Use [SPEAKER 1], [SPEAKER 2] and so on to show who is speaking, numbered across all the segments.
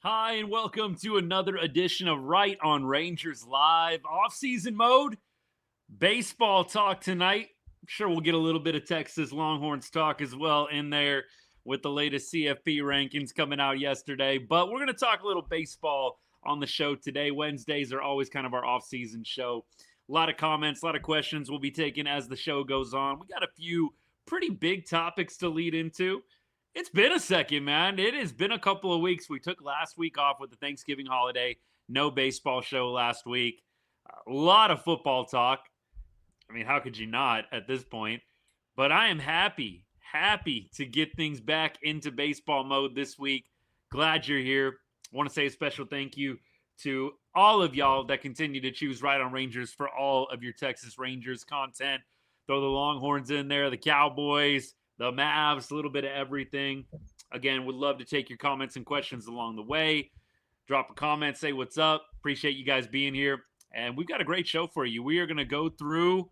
[SPEAKER 1] Hi, and welcome to another edition of Right on Rangers Live. Offseason mode, baseball talk tonight. I'm sure we'll get a little bit of Texas Longhorns talk as well in there with the latest CFP rankings coming out yesterday. But we're going to talk a little baseball on the show today. Wednesdays are always kind of our offseason show. A lot of comments, a lot of questions we'll be taking as the show goes on. We got a few pretty big topics to lead into. It's been a second, man. It has been a couple of weeks. We took last week off with the Thanksgiving holiday. No baseball show last week. A lot of football talk. I mean, how could you not at this point? But I am happy to get things back into baseball mode this week. Glad you're here. I want to say a special thank you to all of y'all that continue to choose Right on Rangers for all of your Texas Rangers content. Throw the Longhorns in there, the Cowboys, the Mavs, a little bit of everything. Again, would love to take your comments and questions along the way. Drop a comment, say what's up. Appreciate you guys being here. And we've got a great show for you. We are going to go through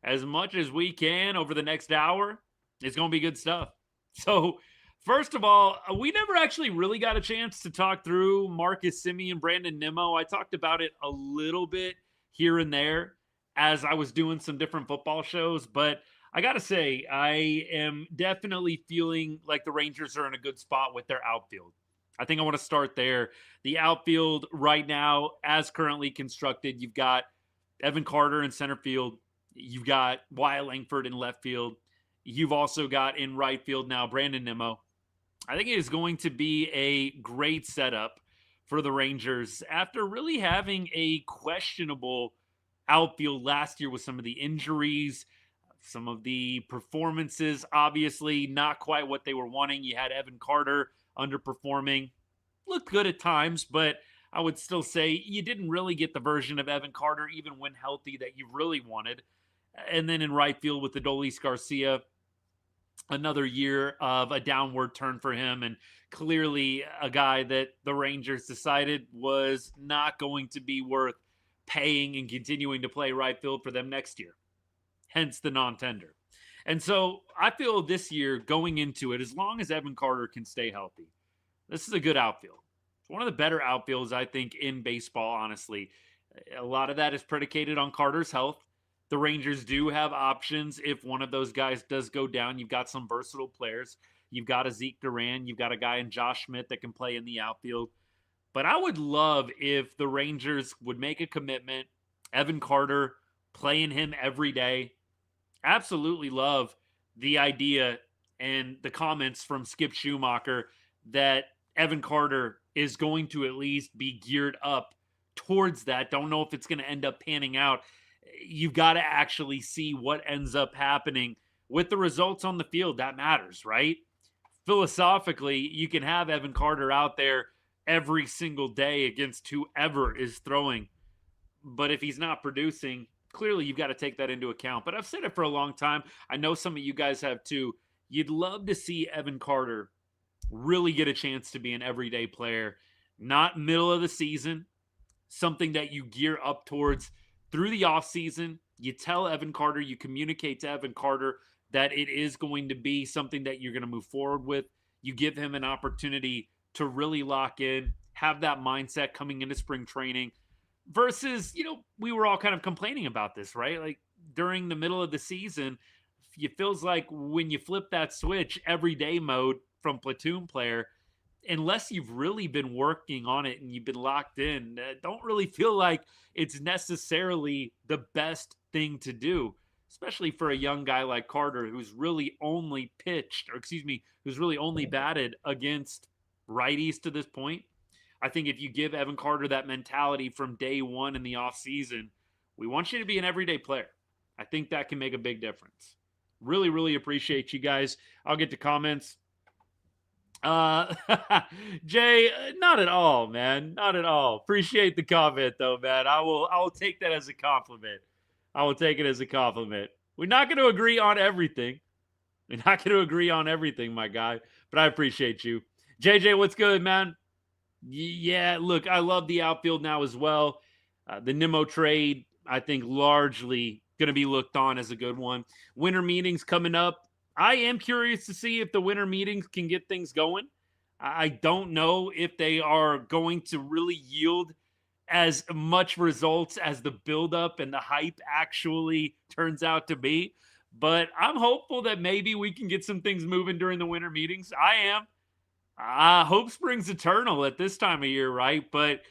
[SPEAKER 1] as much as we can over the next hour. It's going to be good stuff. So, first of all, we never actually really got a chance to talk through Marcus Semien, Brandon Nimmo. I talked about it a little bit here and there as I was doing some different football shows, but I got to say, I am definitely feeling like the Rangers are in a good spot with their outfield. I think I want to start there. The outfield right now, as currently constructed, you've got Evan Carter in center field. You've got Wyatt Langford in left field. You've also got in right field now Brandon Nimmo. I think it is going to be a great setup for the Rangers after really having a questionable outfield last year with some of the injuries, some of the performances, obviously not quite what they were wanting. You had Evan Carter underperforming, looked good at times, but I would still say you didn't really get the version of Evan Carter, even when healthy, that you really wanted. And then in right field with Adolis Garcia, another year of a downward turn for him, and clearly a guy that the Rangers decided was not going to be worth paying and continuing to play right field for them next year. Hence the non-tender. And so I feel this year going into it, as long as Evan Carter can stay healthy, this is a good outfield. It's one of the better outfields, I think, in baseball, honestly. A lot of that is predicated on Carter's health. The Rangers do have options if one of those guys does go down. You've got some versatile players. You've got a Zeke Duran. You've got a guy in Josh Schmidt that can play in the outfield. But I would love if the Rangers would make a commitment. Evan Carter, playing him every day. Absolutely love the idea and the comments from Skip Schumacher that Evan Carter is going to at least be geared up towards that. Don't know if it's going to end up panning out. You've got to actually see what ends up happening with the results on the field. That matters, right? Philosophically, you can have Evan Carter out there every single day against whoever is throwing. But if he's not producing, clearly you've got to take that into account. But I've said it for a long time. I know some of you guys have too. You'd love to see Evan Carter really get a chance to be an everyday player, not middle of the season, something that you gear up towards through the offseason. You tell Evan Carter, you communicate to Evan Carter that it is going to be something that you're going to move forward with. You give him an opportunity to really lock in, have that mindset coming into spring training. Versus, we were all kind of complaining about this, right? Like during the middle of the season, it feels like when you flip that switch, everyday mode from platoon player, unless you've really been working on it and you've been locked in, don't really feel like it's necessarily the best thing to do, especially for a young guy like Carter, who's really only who's really only batted against righties to this point. I think if you give Evan Carter that mentality from day one in the offseason, we want you to be an everyday player. I think that can make a big difference. Really, really appreciate you guys. I'll get to comments. Jay, not at all, man. Not at all. Appreciate the comment, though, man. I will take that as a compliment. I will take it as a compliment. We're not going to agree on everything. We're not going to agree on everything, my guy. But I appreciate you. JJ, what's good, man? Yeah, look, I love the outfield now as well. The Nimmo trade, I think, largely going to be looked on as a good one. Winter meetings coming up. I am curious to see if the winter meetings can get things going. I don't know if they are going to really yield as much results as the buildup and the hype actually turns out to be. But I'm hopeful that maybe we can get some things moving during the winter meetings. I am. Hope springs eternal at this time of year, right? But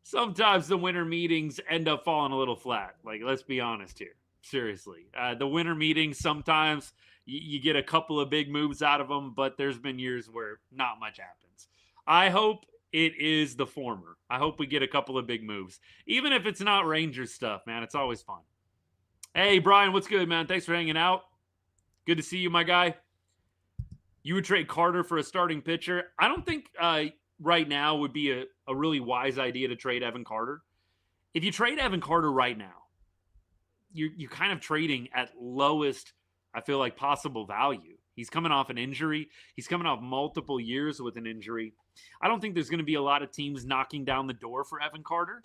[SPEAKER 1] sometimes the winter meetings end up falling a little flat. Like, let's be honest here. Seriously. The winter meetings, sometimes you get a couple of big moves out of them, but there's been years where not much happens. I hope it is the former. I hope we get a couple of big moves. Even if it's not Rangers stuff, man, it's always fun. Hey, Brian, what's good, man? Thanks for hanging out. Good to see you, my guy. You would trade Carter for a starting pitcher. I don't think right now would be a really wise idea to trade Evan Carter. If you trade Evan Carter right now, you're kind of trading at lowest, I feel like, possible value. He's coming off an injury. He's coming off multiple years with an injury. I don't think there's going to be a lot of teams knocking down the door for Evan Carter.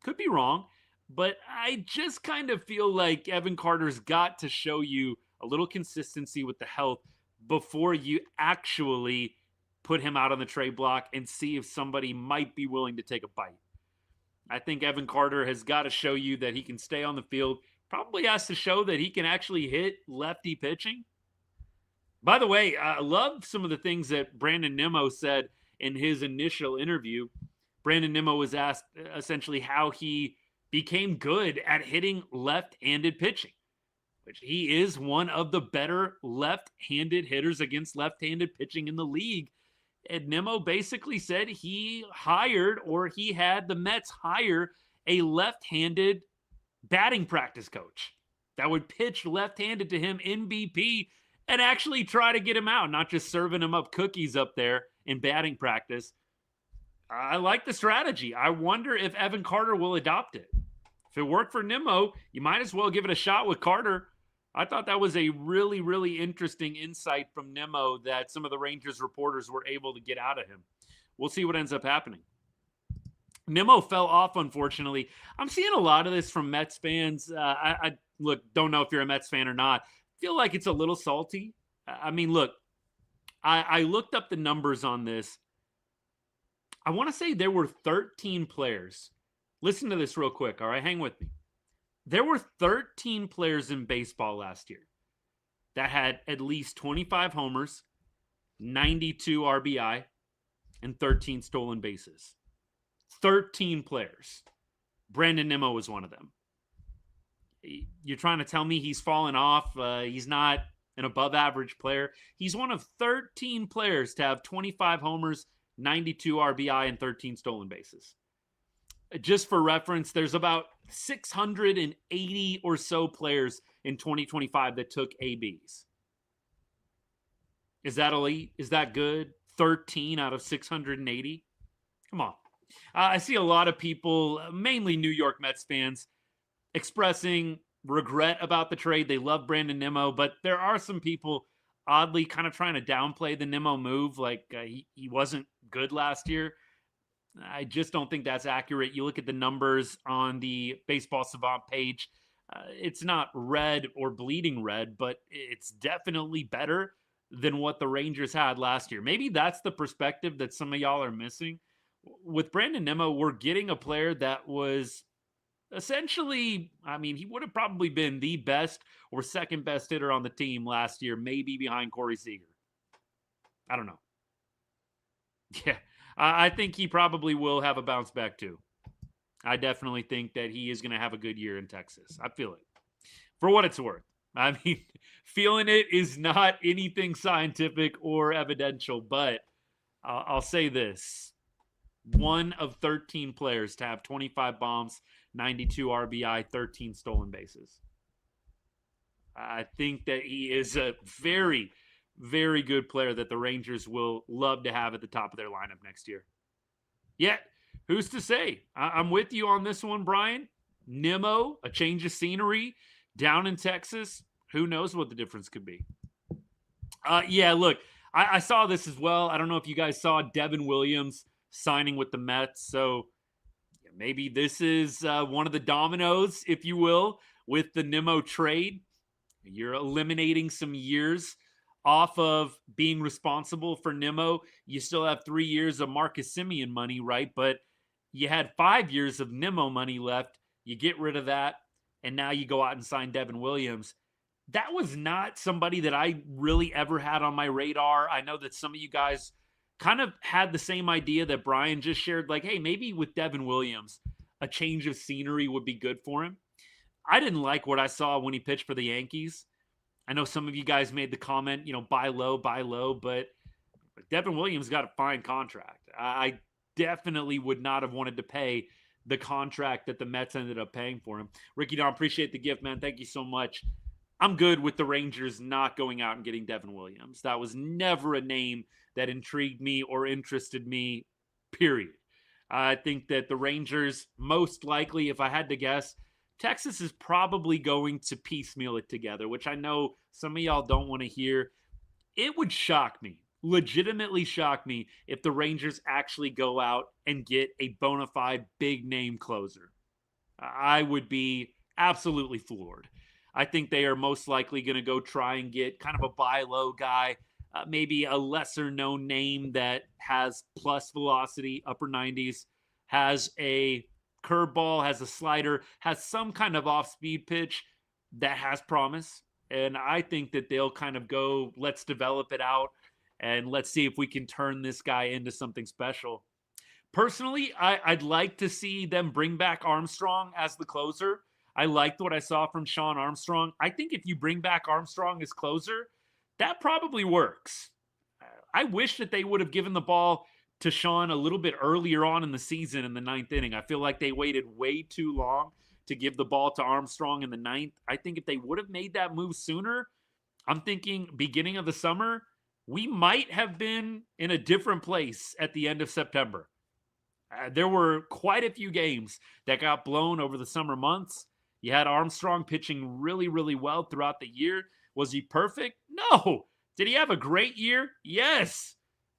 [SPEAKER 1] Could be wrong, but I just kind of feel like Evan Carter's got to show you a little consistency with the health before you actually put him out on the trade block and see if somebody might be willing to take a bite. I think Evan Carter has got to show you that he can stay on the field. Probably has to show that he can actually hit lefty pitching. By the way, I love some of the things that Brandon Nimmo said in his initial interview. Brandon Nimmo was asked essentially how he became good at hitting left-handed pitching, which he is one of the better left-handed hitters against left-handed pitching in the league. And Nimmo basically said he hired, or he had the Mets hire, a left-handed batting practice coach that would pitch left-handed to him in BP and actually try to get him out, not just serving him up cookies up there in batting practice. I like the strategy. I wonder if Evan Carter will adopt it. If it worked for Nimmo, you might as well give it a shot with Carter. I thought that was a really, really interesting insight from Nimmo that some of the Rangers reporters were able to get out of him. We'll see what ends up happening. Nimmo fell off, unfortunately. I'm seeing a lot of this from Mets fans. I look, don't know if you're a Mets fan or not. Feel like it's a little salty. I mean, look, I looked up the numbers on this. I want to say there were 13 players. Listen to this real quick, all right? Hang with me. There were 13 players in baseball last year that had at least 25 homers, 92 RBI, and 13 stolen bases. 13 players. Brandon Nimmo was one of them. You're trying to tell me he's fallen off? He's not an above average player. He's one of 13 players to have 25 homers, 92 RBI, and 13 stolen bases. Just for reference, there's about 680 or so players in 2025 that took ABs. Is that elite? Is that good? 13 out of 680? Come on. I see a lot of people, mainly New York Mets fans, expressing regret about the trade. They love Brandon Nimmo, but there are some people oddly kind of trying to downplay the Nimmo move, like he wasn't good last year. I just don't think that's accurate. You look at the numbers on the Baseball Savant page. It's not red or bleeding red, but it's definitely better than what the Rangers had last year. Maybe that's the perspective that some of y'all are missing. With Brandon Nimmo, we're getting a player that was essentially, I mean, he would have probably been the best or second best hitter on the team last year, maybe behind Corey Seager. I don't know. Yeah, I think he probably will have a bounce back too. I definitely think that he is going to have a good year in Texas. I feel it. For what it's worth. I mean, feeling it is not anything scientific or evidential, but I'll say this. One of 13 players to have 25 bombs, 92 RBI, 13 stolen bases. I think that he is a very, very good player that the Rangers will love to have at the top of their lineup next year. Yet, who's to say? I'm with you on this one, Brian. Nimmo, a change of scenery down in Texas. Who knows what the difference could be? Yeah, look, I saw this as well. I don't know if you guys saw Devin Williams signing with the Mets. So maybe this is one of the dominoes, if you will, with the Nimmo trade. You're eliminating some years off of being responsible for Nimmo. You still have 3 years of Marcus Semien money, right? But you had 5 years of Nimmo money left. You get rid of that, and now you go out and sign Devin Williams. That was not somebody that I really ever had on my radar. I know that some of you guys kind of had the same idea that Brian just shared, like, hey, maybe with Devin Williams, a change of scenery would be good for him. I didn't like what I saw when he pitched for the Yankees. I know some of you guys made the comment, buy low, but Devin Williams got a fine contract. I definitely would not have wanted to pay the contract that the Mets ended up paying for him. Ricky Don, appreciate the gift, man. Thank you so much. I'm good with the Rangers not going out and getting Devin Williams. That was never a name that intrigued me or interested me, period. I think that the Rangers, most likely, if I had to guess, Texas is probably going to piecemeal it together, which I know some of y'all don't want to hear. It would shock me, legitimately shock me, if the Rangers actually go out and get a bona fide big name closer. I would be absolutely floored. I think they are most likely going to go try and get kind of a buy low guy, maybe a lesser known name that has plus velocity, upper 90s, has a curveball, has a slider, has some kind of off speed pitch that has promise. And I think that they'll kind of go, let's develop it out and let's see if we can turn this guy into something special. Personally, I'd like to see them bring back Armstrong as the closer. I liked what I saw from Sean Armstrong. I think if you bring back Armstrong as closer, that probably works. I wish that they would have given the ball to Sean a little bit earlier on in the season in the 9th inning. I feel like they waited way too long to give the ball to Armstrong in the 9th. I think if they would have made that move sooner, I'm thinking beginning of the summer, we might have been in a different place at the end of September. There were quite a few games that got blown over the summer months. You had Armstrong pitching really, really well throughout the year. Was he perfect? No. Did he have a great year? Yes.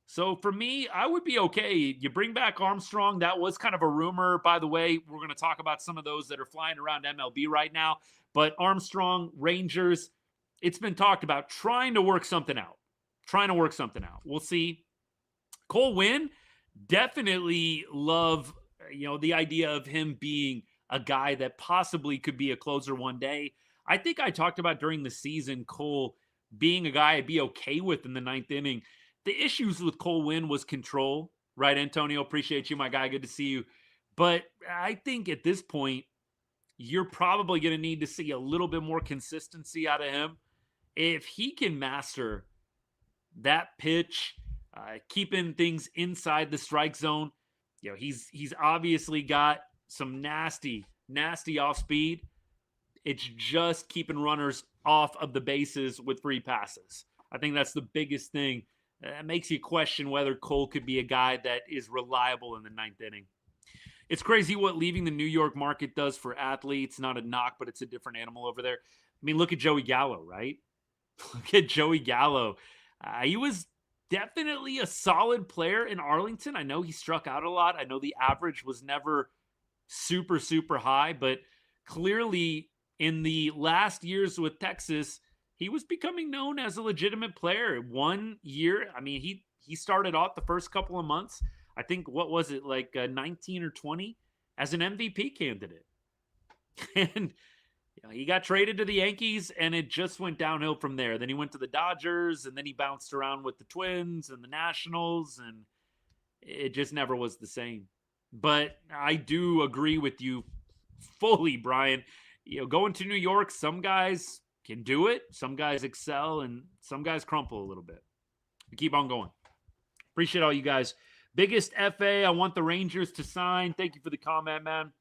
[SPEAKER 1] So for me, I would be okay. You bring back Armstrong. That was kind of a rumor. By the way, we're going to talk about some of those that are flying around MLB right now. But Armstrong, Rangers, it's been talked about trying to work something out. We'll see. Cole Winn, definitely love, the idea of him being a guy that possibly could be a closer one day. I think I talked about during the season, Cole being a guy I'd be okay with in the 9th inning. The issues with Cole Winn was control, right, Antonio? Appreciate you, my guy. Good to see you. But I think at this point, you're probably going to need to see a little bit more consistency out of him. If he can master that pitch, keeping things inside the strike zone, he's obviously got some nasty off speed. It's just keeping runners off of the bases with free passes. I think that's the biggest thing. It makes you question whether Cole could be a guy that is reliable in the 9th inning. It's crazy what leaving the New York market does for athletes. Not a knock, but it's a different animal over there. I mean, look at Joey Gallo, right? Look at Joey Gallo. He was definitely a solid player in Arlington. I know he struck out a lot. I know the average was never super, super high, but clearly in the last years with Texas, he was becoming known as a legitimate player. 1 year, I mean, he started off the first couple of months, I think, what was it, like 19 or 20, as an MVP candidate. And he got traded to the Yankees, and it just went downhill from there. Then he went to the Dodgers, and then he bounced around with the Twins and the Nationals, and it just never was the same. But I do agree with you fully, Brian. Going to New York, some guys can do it, some guys excel, and some guys crumple a little bit. We keep on going. Appreciate all you guys. Biggest FA, I want the Rangers to sign. Thank you for the comment, man.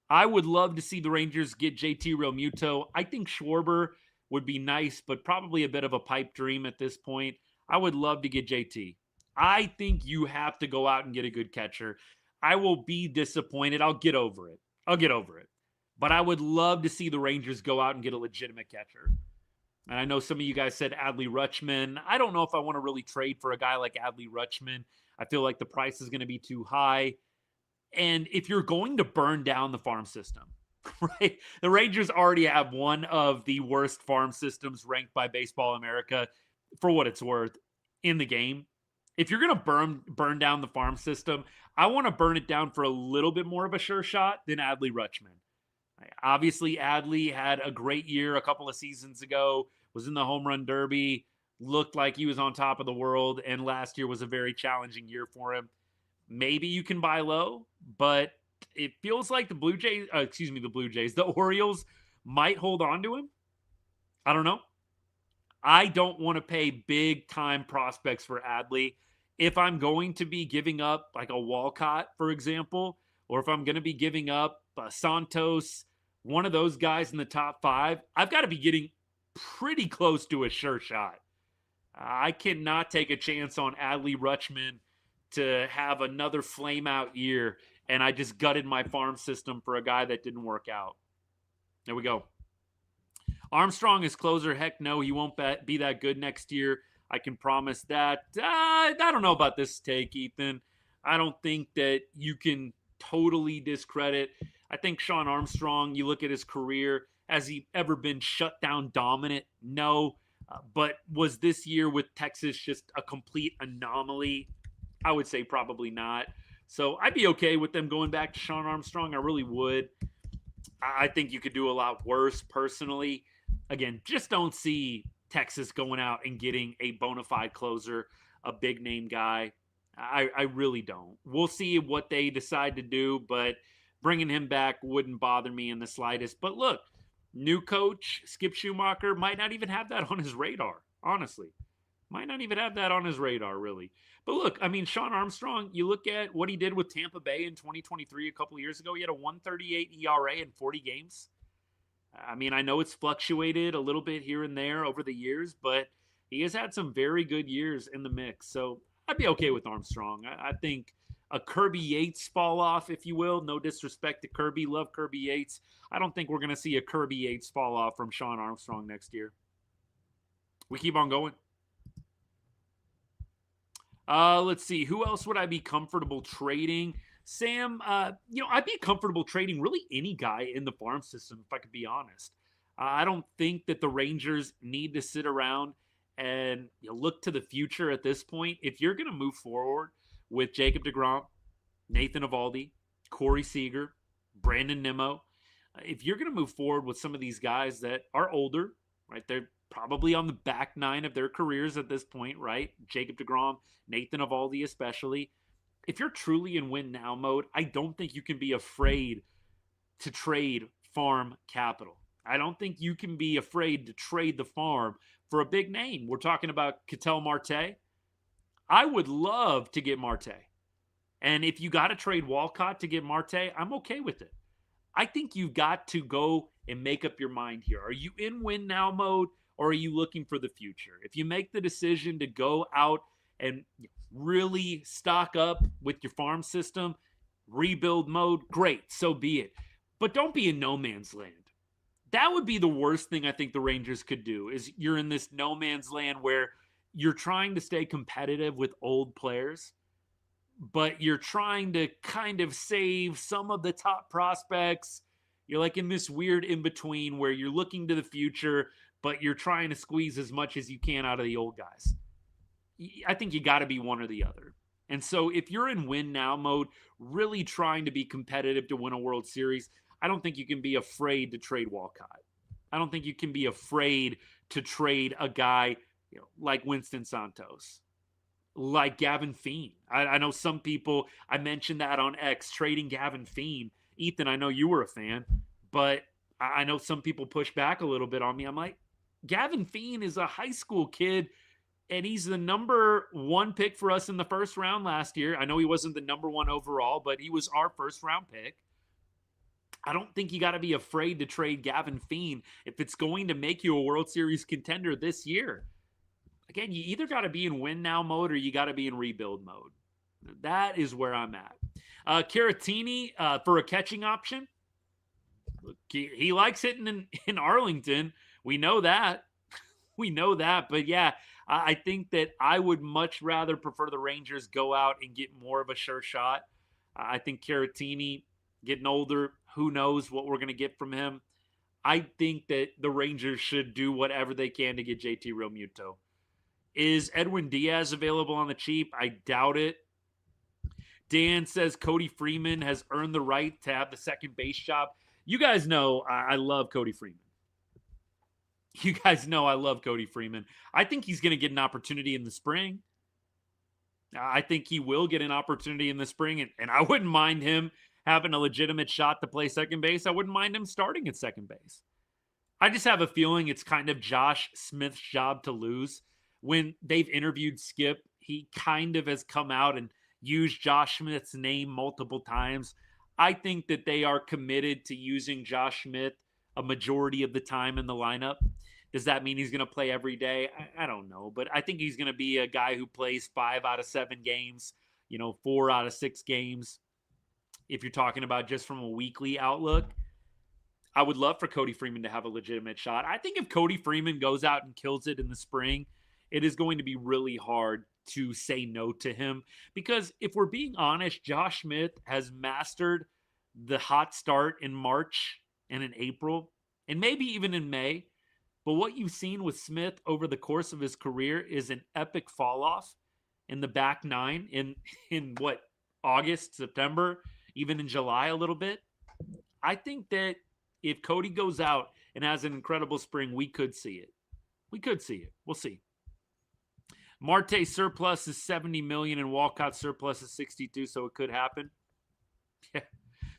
[SPEAKER 1] I would love to see the Rangers get JT Realmuto. I think Schwarber would be nice, but probably a bit of a pipe dream at this point. I would love to get JT. I think you have to go out and get a good catcher. I will be disappointed. I'll get over it. But I would love to see the Rangers go out and get a legitimate catcher. And I know some of you guys said Adley Rutschman. I don't know if I want to really trade for a guy like Adley Rutschman. I feel like the price is going to be too high. And if you're going to burn down the farm system, right? The Rangers already have one of the worst farm systems ranked by Baseball America. for what it's worth, in the game. If you're going to burn down the farm system, I want to burn it down for a little bit more of a sure shot than Adley Rutschman. Obviously, Adley had a great year a couple of seasons ago, was in the home run derby, looked like he was on top of the world, and last year was a very challenging year for him. Maybe you can buy low, but it feels like the the Orioles might hold on to him. I don't know. I don't want to pay big time prospects for Adley. If I'm going to be giving up like a Walcott, for example, or if I'm going to be giving up Santos, one of those guys in the top 5, I've got to be getting pretty close to a sure shot. I cannot take a chance on Adley Rutschman to have another flame out year, and I just gutted my farm system for a guy that didn't work out. There we go. Armstrong is closer. Heck no, he won't be that good next year. I can promise that. I don't know about this take, Ethan. I don't think that you can totally discredit. I think Sean Armstrong, you look at his career, has he ever been shut down dominant? No. But was this year with Texas just a complete anomaly? I would say probably not. So I'd be okay with them going back to Sean Armstrong. I really would. I think you could do a lot worse personally. Again, just don't see Texas going out and getting a bona fide closer, a big name guy. I really don't. We'll see what they decide to do, but bringing him back wouldn't bother me in the slightest. But look, new coach, Skip Schumacher, might not even have that on his radar, honestly. Might not even have that on his radar, really. But look, I mean, Sean Armstrong, you look at what he did with Tampa Bay in 2023 a couple of years ago. He had a 1.38 ERA in 40 games. I mean, I know it's fluctuated a little bit here and there over the years, but he has had some very good years in the mix. So I'd be okay with Armstrong. I think a Kirby Yates fall off, if you will. No disrespect to Kirby. Love Kirby Yates. I don't think we're going to see a Kirby Yates fall off from Sean Armstrong next year. We keep on going. Let's see. Who else would I be comfortable trading? Sam, I'd be comfortable trading really any guy in the farm system, if I could be honest. I don't think that the Rangers need to sit around and look to the future at this point. If you're going to move forward with Jacob deGrom, Nathan Eovaldi, Corey Seager, Brandon Nimmo, if you're going to move forward with some of these guys that are older, right, they're probably on the back 9 of their careers at this point, right? Jacob deGrom, Nathan Eovaldi especially. If you're truly in win now mode, I don't think you can be afraid to trade farm capital. I don't think you can be afraid to trade the farm for a big name. We're talking about Ketel Marte. I would love to get Marte. And if you got to trade Walcott to get Marte, I'm okay with it. I think you've got to go and make up your mind here. Are you in win now mode, or are you looking for the future? If you make the decision to go out and really stock up with your farm system, rebuild mode, great, so be it. But don't be in no man's land. That would be the worst thing I think the Rangers could do, is you're in this no man's land where you're trying to stay competitive with old players, but you're trying to kind of save some of the top prospects. You're like in this weird in-between where you're looking to the future, but you're trying to squeeze as much as you can out of the old guys. I think you got to be one or the other. And so if you're in win now mode, really trying to be competitive to win a World Series, I don't think you can be afraid to trade Walcott. I don't think you can be afraid to trade a guy like Winston Santos, like Gavin Feene. I know some people, I mentioned that on X, trading Gavin Feene. Ethan, I know you were a fan, but I know some people push back a little bit on me. I'm like, Gavin Feene is a high school kid, and he's the number 1 pick for us in the first round last year. I know he wasn't the number 1 overall, but he was our first round pick. I don't think you got to be afraid to trade Gavin Feene if it's going to make you a World Series contender this year. Again, you either got to be in win now mode or you got to be in rebuild mode. That is where I'm at. Caratini for a catching option. Look, he likes hitting in Arlington. We know that. We know that. But yeah, I think that I would much rather prefer the Rangers go out and get more of a sure shot. I think Caratini, getting older, who knows what we're going to get from him. I think that the Rangers should do whatever they can to get JT Realmuto. Is Edwin Diaz available on the cheap? I doubt it. Dan says Cody Freeman has earned the right to have the second base job. You guys know I love Cody Freeman. You guys know I love Cody Freeman. I think he's going to get an opportunity in the spring. I think he will get an opportunity in the spring, and I wouldn't mind him having a legitimate shot to play second base. I wouldn't mind him starting at second base. I just have a feeling it's kind of Josh Smith's job to lose. When they've interviewed Skip, he kind of has come out and used Josh Smith's name multiple times. I think that they are committed to using Josh Smith a majority of the time in the lineup. Does that mean he's going to play every day? I don't know, but I think he's going to be a guy who plays 5 out of 7 games, 4 out of 6 games. If you're talking about just from a weekly outlook, I would love for Cody Freeman to have a legitimate shot. I think if Cody Freeman goes out and kills it in the spring, it is going to be really hard to say no to him. Because if we're being honest, Josh Smith has mastered the hot start in March and in April, and maybe even in May. But what you've seen with Smith over the course of his career is an epic fall off in the back 9 in what, August, September, even in July a little bit. I think that if Cody goes out and has an incredible spring, we could see it. We could see it. We'll see. Marte surplus is $70 million and Walcott surplus is $62, so it could happen. Yeah.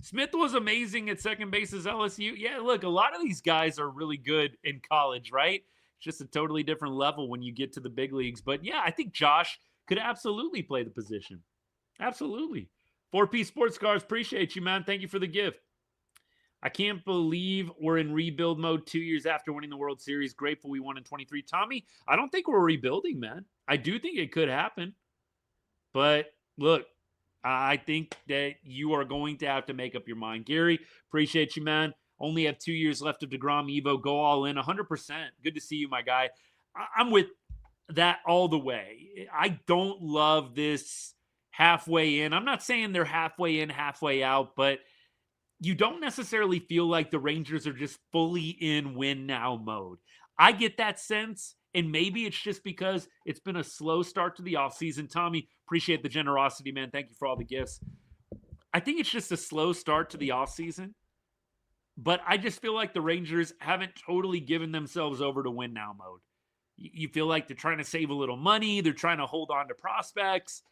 [SPEAKER 1] Smith was amazing at second base as LSU. Yeah, look, a lot of these guys are really good in college, right? It's just a totally different level when you get to the big leagues. But yeah, I think Josh could absolutely play the position. Absolutely. 4P Sports Cars, appreciate you, man. Thank you for the gift. I can't believe we're in rebuild mode 2 years after winning the World Series. Grateful we won in 23. Tommy, I don't think we're rebuilding, man. I do think it could happen. But look, I think that you are going to have to make up your mind. Gary, appreciate you, man. Only have 2 years left of DeGrom Evo. Go all in, 100%. Good to see you, my guy. I'm with that all the way. I don't love this halfway in. I'm not saying they're halfway in, halfway out, but you don't necessarily feel like the Rangers are just fully in win now mode. I get that sense, and maybe it's just because it's been a slow start to the offseason. Tommy, appreciate the generosity, man. Thank you for all the gifts. I think it's just a slow start to the offseason, but I just feel like the Rangers haven't totally given themselves over to win now mode. You feel like they're trying to save a little money. They're trying to hold on to prospects.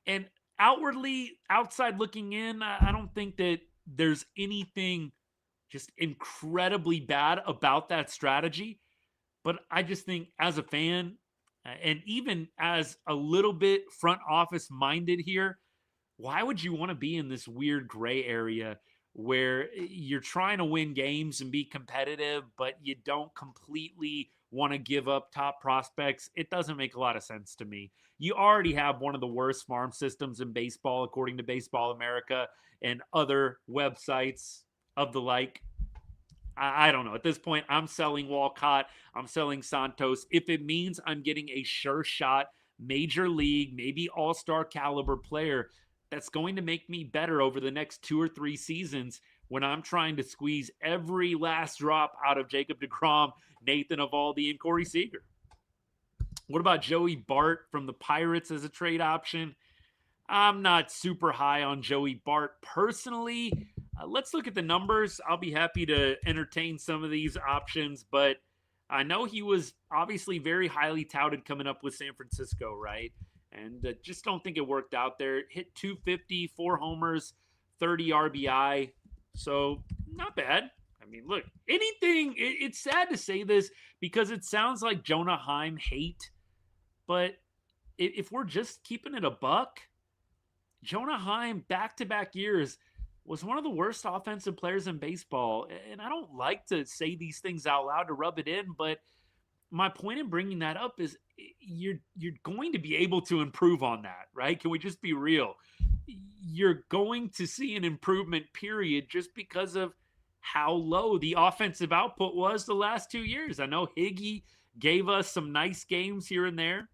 [SPEAKER 1] And outwardly, outside looking in, I don't think that there's anything just incredibly bad about that strategy. But I just think as a fan, and even as a little bit front office minded here, why would you want to be in this weird gray area where you're trying to win games and be competitive, but you don't completely want to give up top prospects? It doesn't make a lot of sense to me. You already have one of the worst farm systems in baseball, according to Baseball America and other websites of the like. I don't know. At this point, I'm selling Walcott. I'm selling Santos. If it means I'm getting a sure shot, major league, maybe all-star caliber player that's going to make me better over the next 2 or 3 seasons when I'm trying to squeeze every last drop out of Jacob deGrom, Nathan Eovaldi, and Corey Seager. What about Joey Bart from the Pirates as a trade option? I'm not super high on Joey Bart personally. Let's look at the numbers. I'll be happy to entertain some of these options, but I know he was obviously very highly touted coming up with San Francisco, right? And just don't think it worked out there. Hit 250, 4 homers, 30 RBI. So not bad. I mean, look, it's sad to say this because it sounds like Jonah Heim hate, but if we're just keeping it a buck, Jonah Heim back-to-back years was one of the worst offensive players in baseball. And I don't like to say these things out loud to rub it in, but my point in bringing that up is you're going to be able to improve on that, right? Can we just be real? You're going to see an improvement, period, just because of how low the offensive output was the last 2 years. I know Higgy gave us some nice games here and there.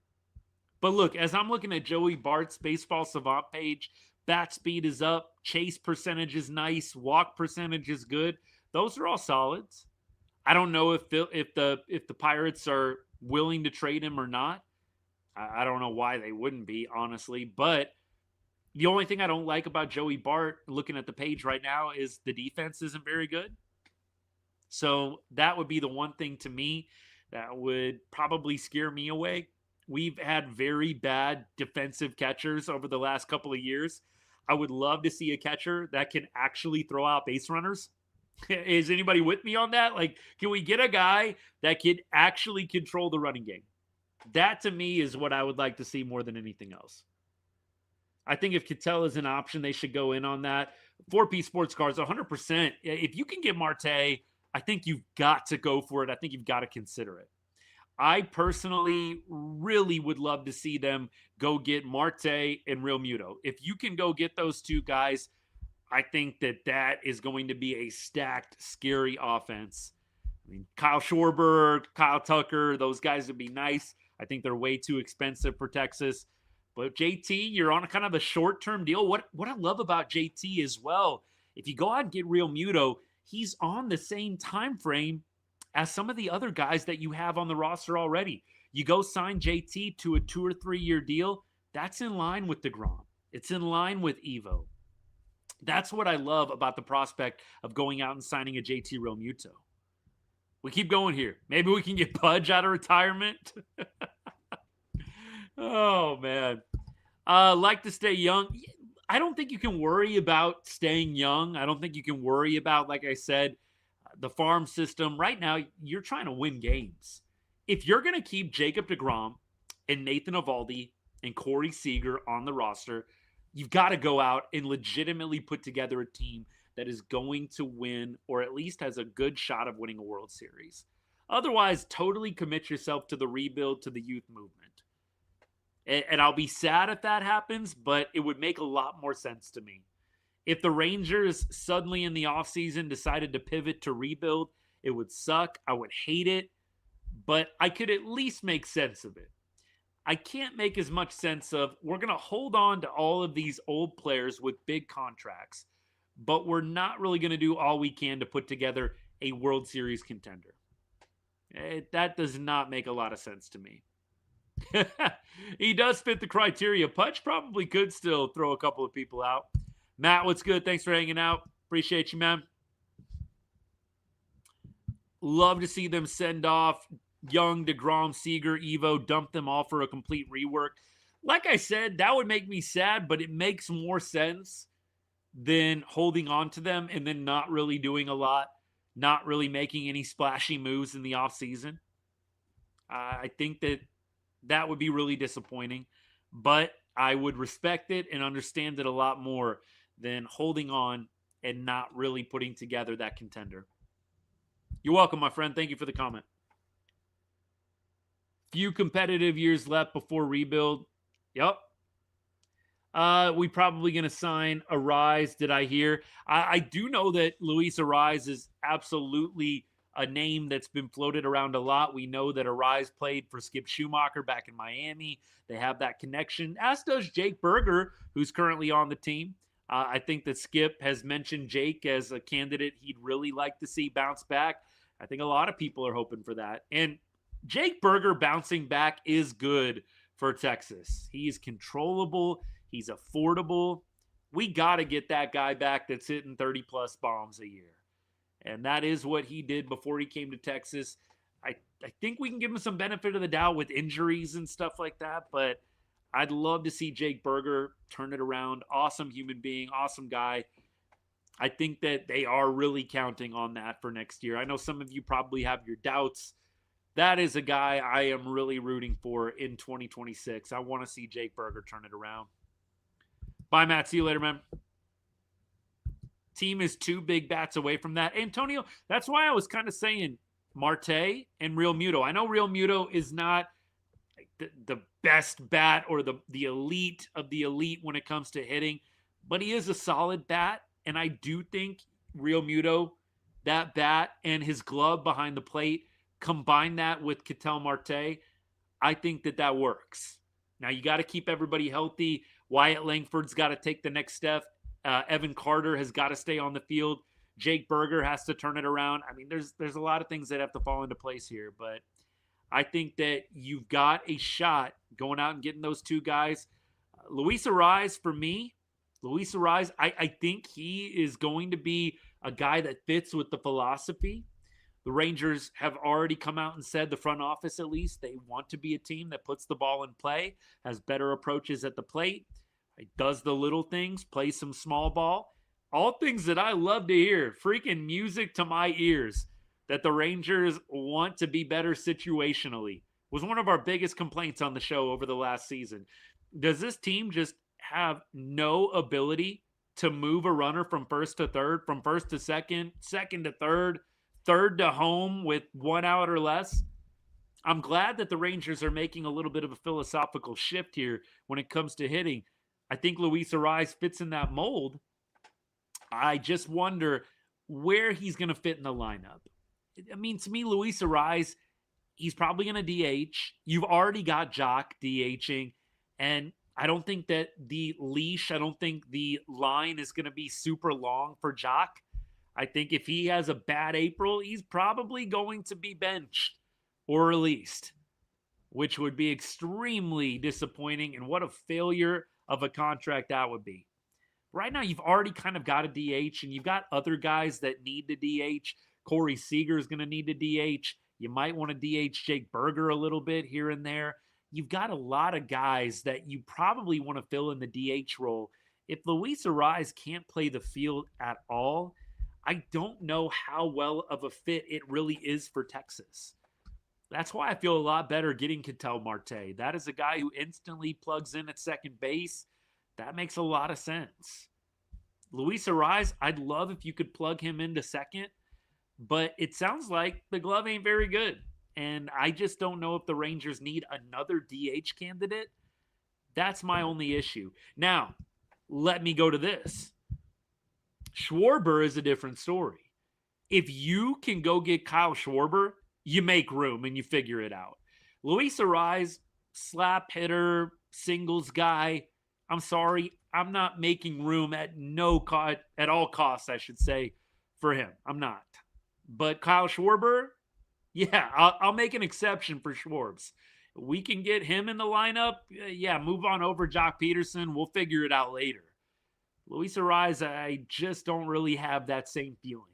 [SPEAKER 1] But look, as I'm looking at Joey Bart's Baseball Savant page, bat speed is up, chase percentage is nice, walk percentage is good. Those are all solids. I don't know if the Pirates are willing to trade him or not. I don't know why they wouldn't be, honestly. But the only thing I don't like about Joey Bart, looking at the page right now, is the defense isn't very good. So that would be the one thing to me that would probably scare me away. We've had very bad defensive catchers over the last couple of years. I would love to see a catcher that can actually throw out base runners. Is anybody with me on that? Like, can we get a guy that can actually control the running game? That to me is what I would like to see more than anything else. I think if Cattell is an option, they should go in on that. 4P Sports Cars, 100%. If you can get Marte, I think you've got to go for it. I think you've got to consider it. I personally really would love to see them go get Marte and Real Muto. If you can go get those two guys, I think that is going to be a stacked, scary offense. I mean, Kyle Schwarber, Kyle Tucker, those guys would be nice. I think they're way too expensive for Texas. But JT, you're on a kind of a short-term deal. What I love about JT as well, if you go out and get Real Muto, he's on the same time frame as some of the other guys that you have on the roster already. You go sign JT to a 2 or 3 year deal, that's in line with DeGrom. It's in line with Evo. That's what I love about the prospect of going out and signing a JT Real Muto. We keep going here. Maybe we can get Pudge out of retirement. Oh, man. Like to stay young. I don't think you can worry about staying young. I don't think you can worry about, like I said, the farm system. Right now, you're trying to win games. If you're going to keep Jacob deGrom and Nathan Eovaldi and Corey Seager on the roster, you've got to go out and legitimately put together a team that is going to win, or at least has a good shot of winning a World Series. Otherwise, totally commit yourself to the rebuild, to the youth movement. And I'll be sad if that happens, but it would make a lot more sense to me. If the Rangers suddenly in the offseason decided to pivot to rebuild, it would suck. I would hate it, but I could at least make sense of it. I can't make as much sense of we're going to hold on to all of these old players with big contracts, but we're not really going to do all we can to put together a World Series contender. That does not make a lot of sense to me. He does fit the criteria. Pudge probably could still throw a couple of people out. Matt, what's good? Thanks for hanging out. Appreciate you, man. Love to see them send off Young, DeGrom, Seager, Evo, dump them all for a complete rework. Like I said, that would make me sad, but it makes more sense than holding on to them and then not really doing a lot, not really making any splashy moves in the offseason. I think that would be really disappointing, but I would respect it and understand it a lot more than holding on and not really putting together that contender. You're welcome, my friend. Thank you for the comment. Few competitive years left before rebuild. Yep. We probably going to sign Arise, did I hear? I do know that Luis Arise is absolutely a name that's been floated around a lot. We know that Arise played for Skip Schumacher back in Miami. They have that connection, as does Jake Berger, who's currently on the team. I think that Skip has mentioned Jake as a candidate he'd really like to see bounce back. I think a lot of people are hoping for that. And Jake Berger bouncing back is good for Texas. He's controllable. He's affordable. We got to get that guy back that's hitting 30-plus bombs a year. And that is what he did before he came to Texas. I think we can give him some benefit of the doubt with injuries and stuff like that, but I'd love to see Jake Berger turn it around. Awesome human being, awesome guy. I think that they are really counting on that for next year. I know some of you probably have your doubts. That is a guy I am really rooting for in 2026. I want to see Jake Berger turn it around. Bye, Matt. See you later, man. Team is 2 big bats away from that. Antonio, that's why I was kind of saying Marte and Real Muto. I know Real Muto is not the best bat or the elite of the elite when it comes to hitting, but he is a solid bat. And I do think Real Muto, that bat and his glove behind the plate, combine that with Ketel Marte, I think that works. Now, you got to keep everybody healthy. Wyatt Langford's got to take the next step. Evan Carter has got to stay on the field. Jake Berger has to turn it around. I mean, there's a lot of things that have to fall into place here, but I think that you've got a shot going out and getting those two guys. Luis Arise, for me, Luis Arise, I think he is going to be a guy that fits with the philosophy. The Rangers have already come out and said, the front office at least, they want to be a team that puts the ball in play, has better approaches at the plate, does the little things, plays some small ball. All things that I love to hear, freaking music to my ears, that the Rangers want to be better situationally. Was one of our biggest complaints on the show over the last season. Does this team just have no ability to move a runner from first to third, from first to second, second to third, third to home with 1 out or less? I'm glad that the Rangers are making a little bit of a philosophical shift here when it comes to hitting. I think Luis Arise fits in that mold. I just wonder where he's going to fit in the lineup. I mean, to me, Luis Arise, he's probably going to DH. You've already got Jock DHing, and I don't think that the leash, I don't think the line is going to be super long for Jock. I think if he has a bad April, he's probably going to be benched or released, which would be extremely disappointing, and what a failure of a contract that would be. Right now, you've already kind of got a DH, and you've got other guys that need to DH. Corey Seager is going to need to DH. You might want to DH Jake Berger a little bit here and there. You've got a lot of guys that you probably want to fill in the DH role. If Luis Arise can't play the field at all, I don't know how well of a fit it really is for Texas. That's why I feel a lot better getting Ketel Marte. That is a guy who instantly plugs in at second base. That makes a lot of sense. Luis Arise, I'd love if you could plug him into second, but it sounds like the glove ain't very good. And I just don't know if the Rangers need another DH candidate. That's my only issue. Now, let me go to this. Schwarber is a different story. If you can go get Kyle Schwarber, you make room and you figure it out. Luis Arise, slap hitter, singles guy. I'm sorry, I'm not making room at all costs, I should say, for him. I'm not. But Kyle Schwarber, yeah, I'll make an exception for Schwarbs. We can get him in the lineup. Yeah, move on over Jock Peterson. We'll figure it out later. Luis Arise, I just don't really have that same feeling.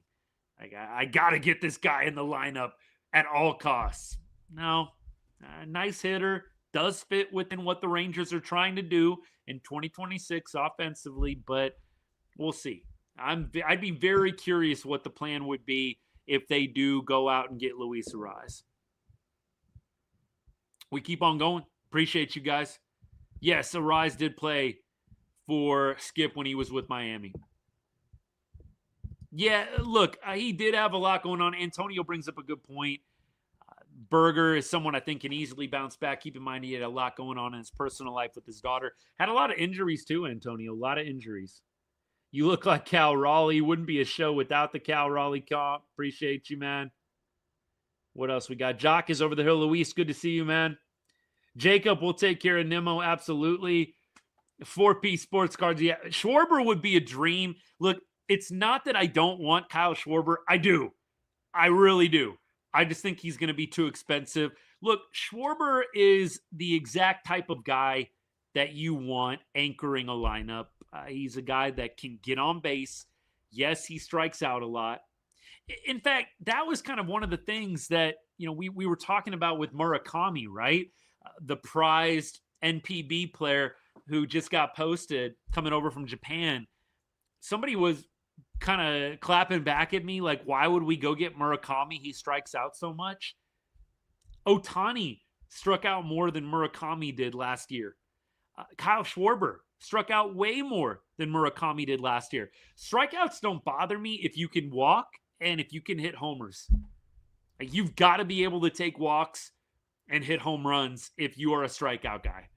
[SPEAKER 1] I got to get this guy in the lineup at all costs. No, nice hitter, does fit within what the Rangers are trying to do in 2026 offensively, but we'll see. I'd be very curious what the plan would be if they do go out and get Luis Arise. We keep on going. Appreciate you guys. Yes, Arise did play for Skip when he was with Miami. Yeah, look, he did have a lot going on. Antonio brings up a good point. Berger is someone I think can easily bounce back. Keep in mind he had a lot going on in his personal life with his daughter. Had a lot of injuries too, Antonio. A lot of injuries. You look like Cal Raleigh. Wouldn't be a show without the Cal Raleigh comp. Appreciate you, man. What else we got? Jock is over the hill. Luis, good to see you, man. Jacob will take care of Nimmo. Absolutely. 4P sports cards. Yeah, Schwarber would be a dream. Look, it's not that I don't want Kyle Schwarber. I do. I really do. I just think he's going to be too expensive. Look, Schwarber is the exact type of guy that you want anchoring a lineup. He's a guy that can get on base. Yes, he strikes out a lot. In fact, that was kind of one of the things that, we were talking about with Murakami, right? The prized NPB player who just got posted coming over from Japan. Somebody was kind of clapping back at me like, why would we go get Murakami? He strikes out so much. Ohtani struck out more than Murakami did last year. Kyle Schwarber struck out way more than Murakami did last year. Strikeouts don't bother me if you can walk and if you can hit homers. You've got to be able to take walks and hit home runs if you are a strikeout guy.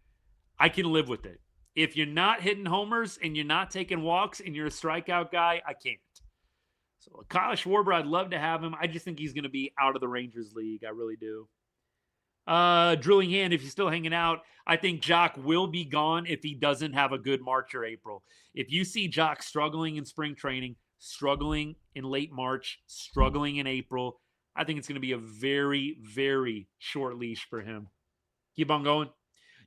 [SPEAKER 1] I can live with it. If you're not hitting homers and you're not taking walks and you're a strikeout guy, I can't. So Kyle Schwarber, I'd love to have him. I just think he's going to be out of the Rangers league. I really do. Drilling Hand, if you're still hanging out, I think Jock will be gone if he doesn't have a good March or April. If you see Jock struggling in spring training, struggling in late March, struggling in April, I think it's going to be a very, very short leash for him. Keep on going.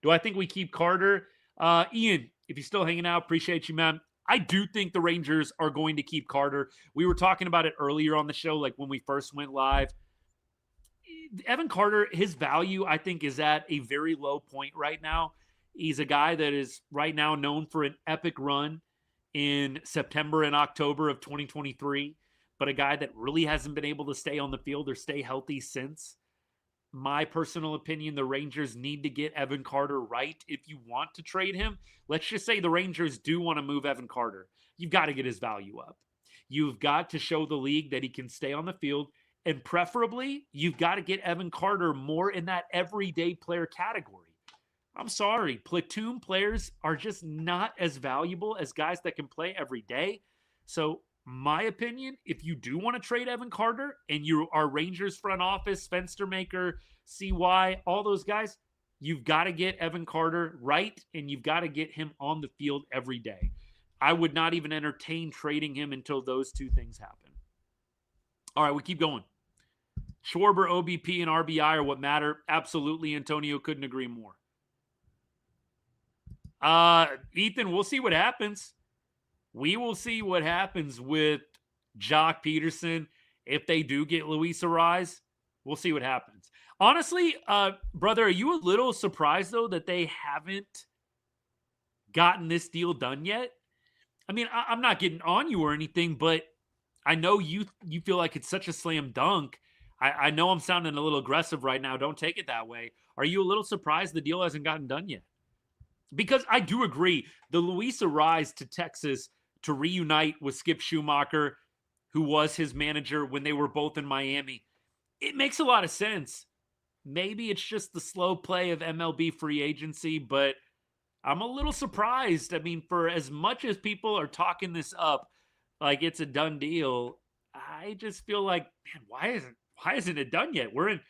[SPEAKER 1] Do I think we keep Carter? Ian, if you're still hanging out, appreciate you, man. I do think the Rangers are going to keep Carter. We were talking about it earlier on the show, like when we first went live. Evan Carter, his value, I think, is at a very low point right now. He's a guy that is right now known for an epic run in September and October of 2023, but a guy that really hasn't been able to stay on the field or stay healthy since. My personal opinion, the Rangers need to get Evan Carter right if you want to trade him. Let's just say the Rangers do want to move Evan Carter. You've got to get his value up. You've got to show the league that he can stay on the field. And preferably, you've got to get Evan Carter more in that everyday player category. I'm sorry, platoon players are just not as valuable as guys that can play every day. So, my opinion, if you do want to trade Evan Carter and you are Rangers front office, Fenster Maker, CY, all those guys, you've got to get Evan Carter right and you've got to get him on the field every day. I would not even entertain trading him until those two things happen. All right, we keep going. Schwarber, OBP, and RBI are what matter. Absolutely, Antonio, couldn't agree more. Ethan, we'll see what happens. We will see what happens with Jock Peterson. If they do get Luis Arraez, we'll see what happens. Honestly, brother, are you a little surprised, though, that they haven't gotten this deal done yet? I mean, I'm not getting on you or anything, but I know you feel like it's such a slam dunk. I know I'm sounding a little aggressive right now. Don't take it that way. Are you a little surprised the deal hasn't gotten done yet? Because I do agree, the Luis Arraez to Texas to reunite with Skip Schumacher, who was his manager when they were both in Miami, it makes a lot of sense. Maybe it's just the slow play of MLB free agency, but I'm a little surprised. I mean, for as much as people are talking this up like it's a done deal, I just feel like, man, why isn't it done yet? We're in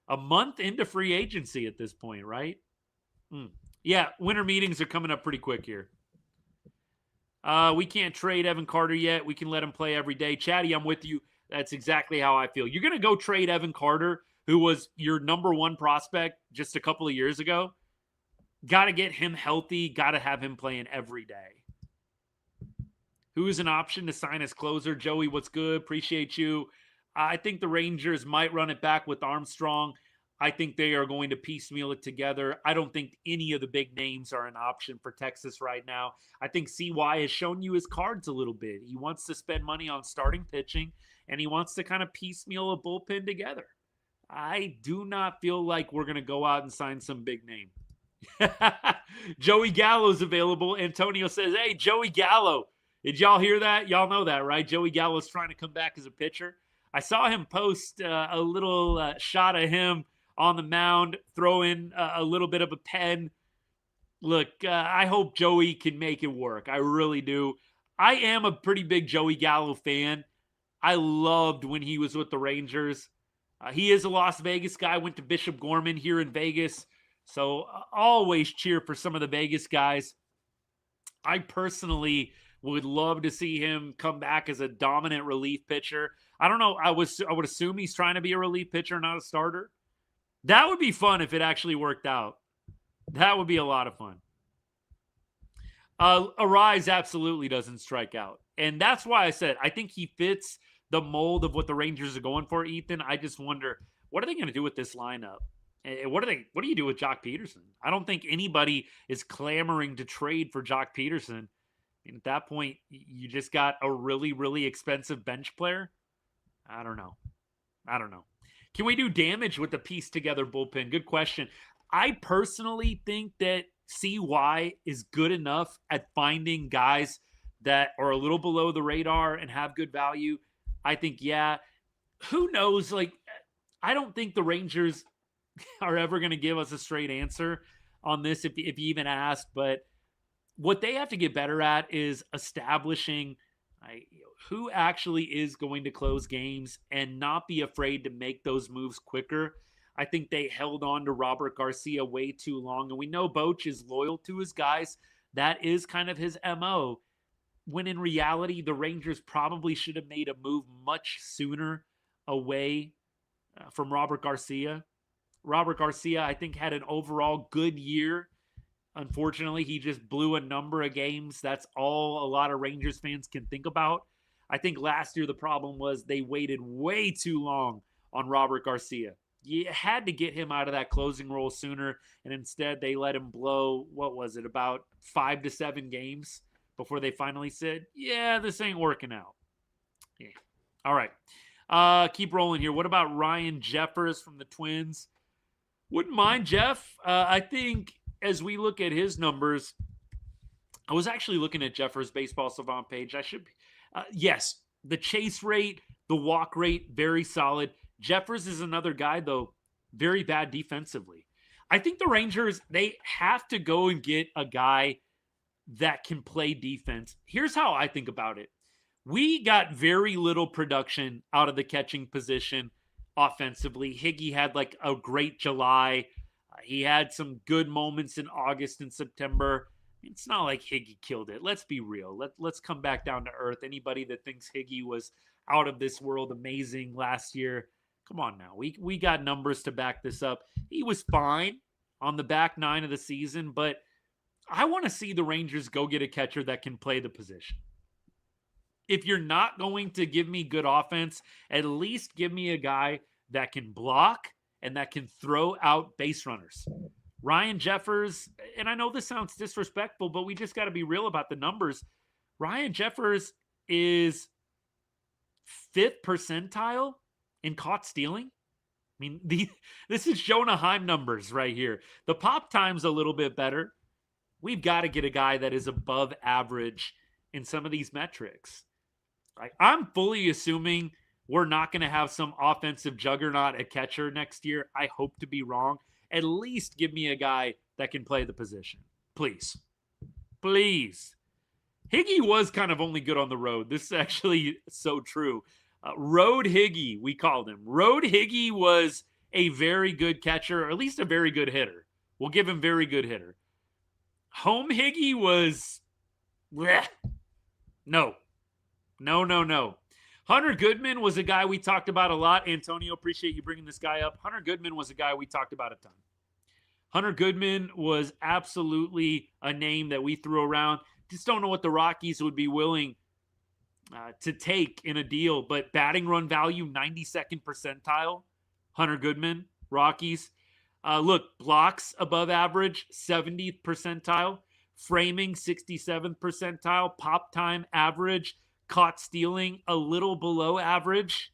[SPEAKER 1] a month into free agency at this point, right? Yeah, winter meetings are coming up pretty quick here. We can't trade Evan Carter yet. We can let him play every day. Chatty, I'm with you. That's exactly how I feel. You're going to go trade Evan Carter, who was your number one prospect just a couple of years ago. Got to get him healthy. Got to have him playing every day. Who's an option to sign as closer? Joey, what's good? Appreciate you. I think the Rangers might run it back with Armstrong. I think they are going to piecemeal it together. I don't think any of the big names are an option for Texas right now. I think CY has shown you his cards a little bit. He wants to spend money on starting pitching, and he wants to kind of piecemeal a bullpen together. I do not feel like we're going to go out and sign some big name. Joey Gallo's available. Antonio says, hey, Joey Gallo. Did y'all hear that? Y'all know that, right? Joey Gallo's trying to come back as a pitcher. I saw him post a little shot of him on the mound, throw in a little bit of a pen. Look, I hope Joey can make it work. I really do. I am a pretty big Joey Gallo fan. I loved when he was with the Rangers. He is a Las Vegas guy, went to Bishop Gorman here in Vegas. So always cheer for some of the Vegas guys. I personally would love to see him come back as a dominant relief pitcher. I don't know. I would assume he's trying to be a relief pitcher, not a starter. That would be fun if it actually worked out. That would be a lot of fun. Arraez absolutely doesn't strike out. And that's why I said I think he fits the mold of what the Rangers are going for, Ethan. I just wonder, what are they going to do with this lineup? What do you do with Jock Peterson? I don't think anybody is clamoring to trade for Jock Peterson. And at that point, you just got a really, really expensive bench player. I don't know. Can we do damage with the piece together bullpen? Good question. I personally think that CY is good enough at finding guys that are a little below the radar and have good value. I think, yeah. Who knows? Like, I don't think the Rangers are ever going to give us a straight answer on this if you even ask. But what they have to get better at is establishing who actually is going to close games and not be afraid to make those moves quicker. I think they held on to Robert Garcia way too long. And we know Boch is loyal to his guys. That is kind of his MO. When in reality, the Rangers probably should have made a move much sooner away from Robert Garcia. Robert Garcia, I think, had an overall good year. Unfortunately, he just blew a number of games. That's all a lot of Rangers fans can think about. I think last year the problem was they waited way too long on Robert Garcia. You had to get him out of that closing role sooner, and instead they let him blow, what was it, about 5 to 7 games before they finally said, yeah, this ain't working out. Yeah. All right. Keep rolling here. What about Ryan Jeffers from the Twins? Wouldn't mind Jeff. I think as we look at his numbers, I was actually looking at Jeffers' Baseball Savant page. Yes, the chase rate, the walk rate, very solid. Jeffers is another guy, though, very bad defensively. I think the Rangers, they have to go and get a guy that can play defense. Here's how I think about it. We got very little production out of the catching position offensively. Higgy had like a great July. He had some good moments in August and September. It's not like Higgy killed it. Let's be real. Let's come back down to earth. Anybody that thinks Higgy was out of this world amazing last year, come on now. We got numbers to back this up. He was fine on the back 9 of the season, but I want to see the Rangers go get a catcher that can play the position. If you're not going to give me good offense, at least give me a guy that can block and that can throw out base runners. Ryan Jeffers, and I know this sounds disrespectful, but we just got to be real about the numbers. Ryan Jeffers is 5th percentile in caught stealing. I mean, this is Jonah Heim numbers right here. The pop time's a little bit better. We've got to get a guy that is above average in some of these metrics. I'm fully assuming we're not going to have some offensive juggernaut at catcher next year. I hope to be wrong. At least give me a guy that can play the position. Please. Please. Higgy was kind of only good on the road. This is actually so true. Road Higgy, we called him. Road Higgy was a very good catcher, or at least a very good hitter. We'll give him very good hitter. Home Higgy was... bleh. No. Hunter Goodman was a guy we talked about a lot. Antonio, appreciate you bringing this guy up. Hunter Goodman was a guy we talked about a ton. Hunter Goodman was absolutely a name that we threw around. Just don't know what the Rockies would be willing to take in a deal. But batting run value, 92nd percentile. Hunter Goodman, Rockies. Look, blocks above average, 70th percentile. Framing, 67th percentile. Pop time average. Caught stealing a little below average,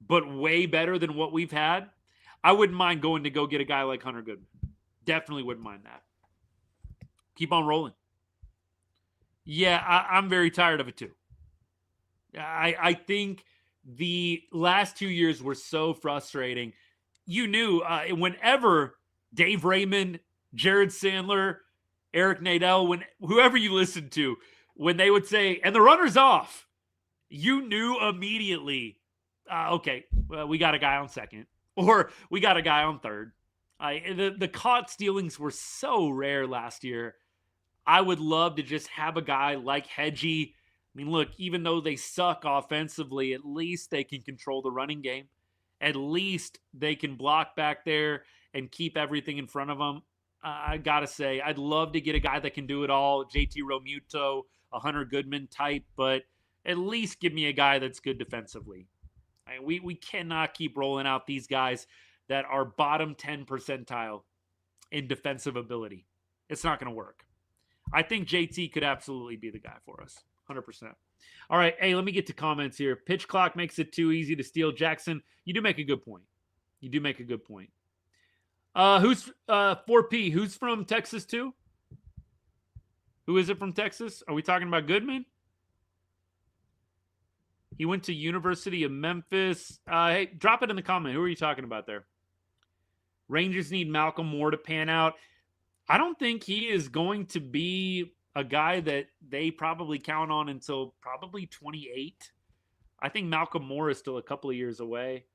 [SPEAKER 1] but way better than what we've had. I wouldn't mind going to go get a guy like Hunter Goodman. Definitely wouldn't mind that. Keep on rolling. Yeah, I'm very tired of it too. I think the last 2 years were so frustrating. You knew whenever Dave Raymond, Jared Sandler, Eric Nadel, whoever you listened to, when they would say, and the runner's off, you knew immediately, okay, well, we got a guy on second, or we got a guy on third. The caught stealings were so rare last year. I would love to just have a guy like Hedgie. I mean, look, even though they suck offensively, at least they can control the running game. At least they can block back there and keep everything in front of them. I got to say, I'd love to get a guy that can do it all. JT Realmuto, a Hunter Goodman type, but at least give me a guy that's good defensively. We cannot keep rolling out these guys that are bottom 10 percentile in defensive ability. It's not going to work. I think JT could absolutely be the guy for us. 100%. All right. Hey, let me get to comments here. Pitch clock makes it too easy to steal. Jackson, you do make a good point. Who's 4P? Who's from Texas too? Who is it from Texas? Are we talking about Goodman? He went to University of Memphis. Hey, drop it in the comment. Who are you talking about there? Rangers need Malcolm Moore to pan out. I don't think he is going to be a guy that they probably count on until probably 28. I think Malcolm Moore is still a couple of years away.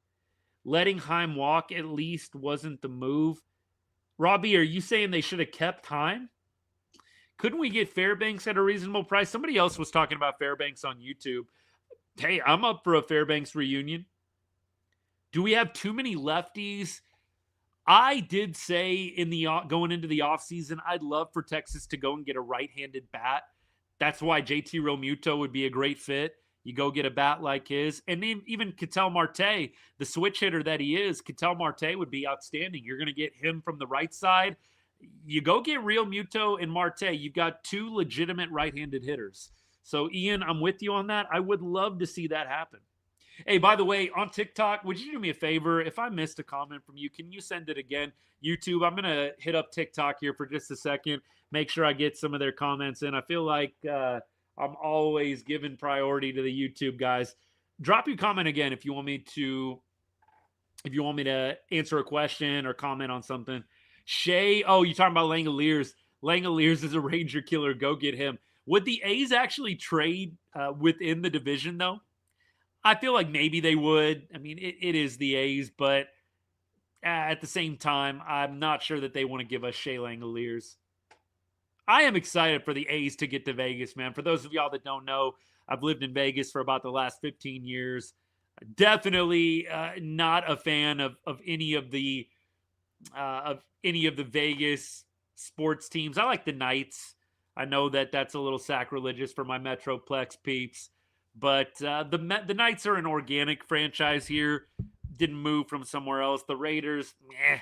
[SPEAKER 1] Letting Heim walk at least wasn't the move. Robbie, are you saying they should have kept Heim? Couldn't we get Fairbanks at a reasonable price? Somebody else was talking about Fairbanks on YouTube. Hey, I'm up for a Fairbanks reunion. Do we have too many lefties? I did say in the going into the offseason, I'd love for Texas to go and get a right-handed bat. That's why JT Realmuto would be a great fit. You go get a bat like his. And even Ketel Marte, the switch hitter that he is, Ketel Marte would be outstanding. You're going to get him from the right side. You go get Realmuto and Marte. You've got two legitimate right-handed hitters. So, Ian, I'm with you on that. I would love to see that happen. Hey, by the way, on TikTok, would you do me a favor? If I missed a comment from you, can you send it again? YouTube, I'm going to hit up TikTok here for just a second, make sure I get some of their comments in. I feel like I'm always giving priority to the YouTube guys. Drop your comment again if you want me to answer a question or comment on something. Shay, oh, you're talking about Langoliers. Langoliers is a Ranger killer. Go get him. Would the A's actually trade within the division, though? I feel like maybe they would. I mean, it is the A's, but at the same time, I'm not sure that they want to give us Shea Langoliers. I am excited for the A's to get to Vegas, man. For those of y'all that don't know, I've lived in Vegas for about the last 15 years. Definitely not a fan of any of the Vegas sports teams. I like the Knights. I know that that's a little sacrilegious for my Metroplex peeps. But the Knights are an organic franchise here. Didn't move from somewhere else. The Raiders, meh.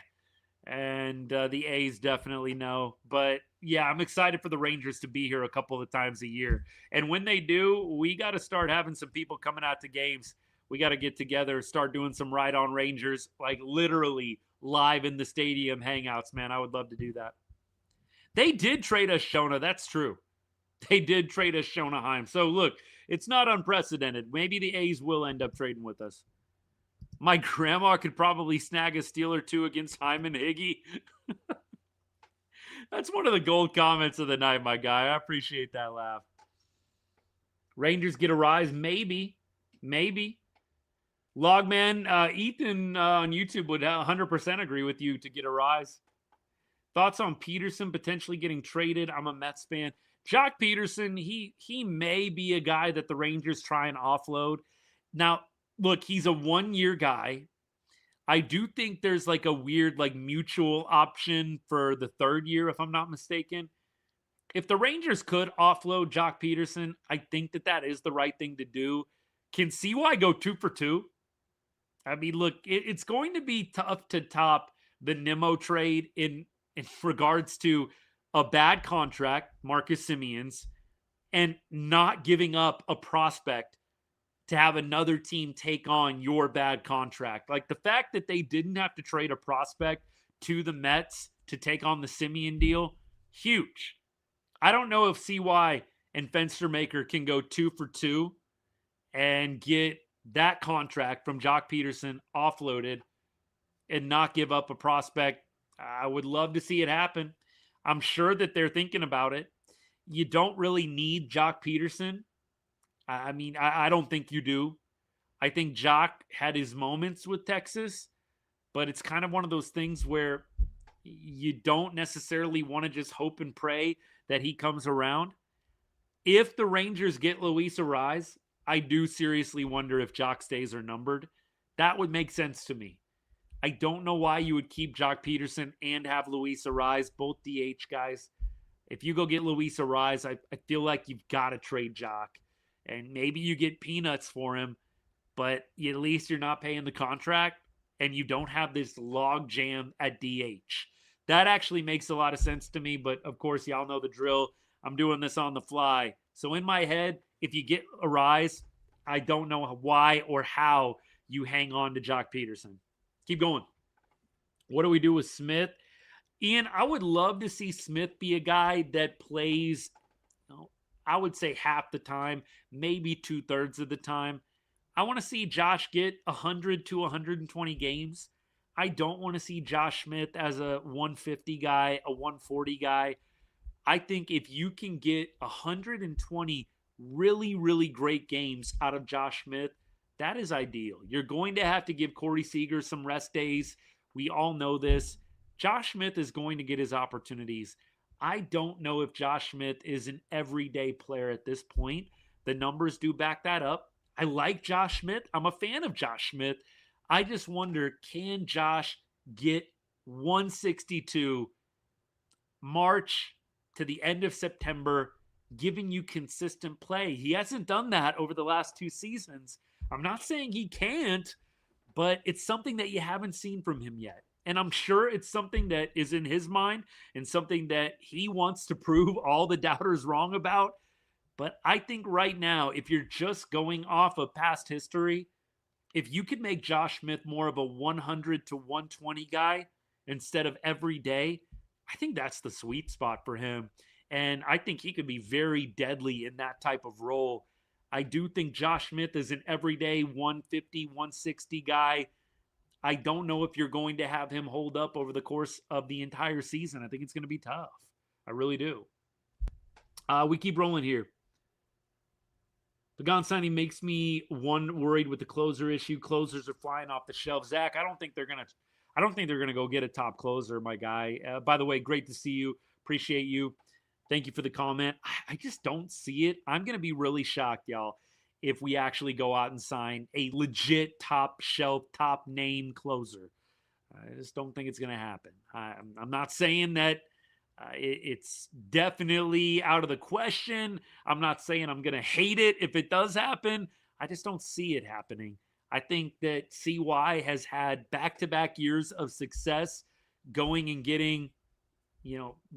[SPEAKER 1] And the A's definitely no. But, yeah, I'm excited for the Rangers to be here a couple of times a year. And when they do, we got to start having some people coming out to games. We got to get together, start doing some Ride on Rangers, like literally live in the stadium hangouts, man. I would love to do that. They did trade us Shona. That's true. They did trade us Shona Heim. So, look, it's not unprecedented. Maybe the A's will end up trading with us. My grandma could probably snag a steal or two against Hyman Higgy. That's one of the gold comments of the night, my guy. I appreciate that laugh. Rangers get a rise? Maybe. Maybe. Logman, Ethan on YouTube would 100% agree with you to get a rise. Thoughts on Peterson potentially getting traded? I'm a Mets fan. Jock Peterson, he may be a guy that the Rangers try and offload. Now, look, he's a one-year guy. I do think there's like a weird like mutual option for the third year, if I'm not mistaken. If the Rangers could offload Jock Peterson, I think that is the right thing to do. Can CY go 2 for 2? I mean, look, it's going to be tough to top the Nimmo trade in regards to a bad contract, Marcus Semien's, and not giving up a prospect to have another team take on your bad contract. Like the fact that they didn't have to trade a prospect to the Mets to take on the Semien deal, huge. I don't know if CY and Fenstermaker can go 2 for 2 and get that contract from Jock Peterson offloaded and not give up a prospect. I would love to see it happen. I'm sure that they're thinking about it. You don't really need Jock Peterson. I mean, I don't think you do. I think Jock had his moments with Texas, but it's kind of one of those things where you don't necessarily want to just hope and pray that he comes around. If the Rangers get Luis Arraez, I do seriously wonder if Jock's days are numbered. That would make sense to me. I don't know why you would keep Jock Peterson and have Luis Arraez, both DH guys. If you go get Luis Arraez, I feel like you've got to trade Jock. And maybe you get peanuts for him, but at least you're not paying the contract and you don't have this log jam at DH. That actually makes a lot of sense to me, but of course, y'all know the drill. I'm doing this on the fly. So in my head, if you get Arraez, I don't know why or how you hang on to Jock Peterson. Keep going. What do we do with Smith? Ian, I would love to see Smith be a guy that plays, I would say half the time, maybe 2/3 of the time. I want to see Josh get 100 to 120 games. I don't want to see Josh Smith as a 150 guy, a 140 guy. I think if you can get 120 really, really great games out of Josh Smith, that is ideal. You're going to have to give Corey Seager some rest days. We all know this. Josh Smith is going to get his opportunities. I don't know if Josh Smith is an everyday player at this point. The numbers do back that up. I like Josh Smith. I'm a fan of Josh Smith. I just wonder, can Josh get 162 March to the end of September, giving you consistent play? He hasn't done that over the last 2 seasons. I'm not saying he can't, but it's something that you haven't seen from him yet. And I'm sure it's something that is in his mind and something that he wants to prove all the doubters wrong about. But I think right now, if you're just going off of past history, if you could make Josh Smith more of a 100 to 120 guy instead of every day, I think that's the sweet spot for him. And I think he could be very deadly in that type of role. I do think Josh Smith is an everyday 150, 160 guy. I don't know if you're going to have him hold up over the course of the entire season. I think it's going to be tough. I really do. We keep rolling here. The Gon signing makes me worried with the closer issue. Closers are flying off the shelf. Zach, I don't think they're gonna go get a top closer, my guy. By the way, great to see you. Appreciate you. Thank you for the comment. I just don't see it. I'm gonna be really shocked, y'all, if we actually go out and sign a legit top shelf, top name closer. I just don't think it's gonna happen. I'm not saying that. It's definitely out of the question. I'm not saying I'm going to hate it if it does happen. I just don't see it happening. I think that CY has had back-to-back years of success going and getting,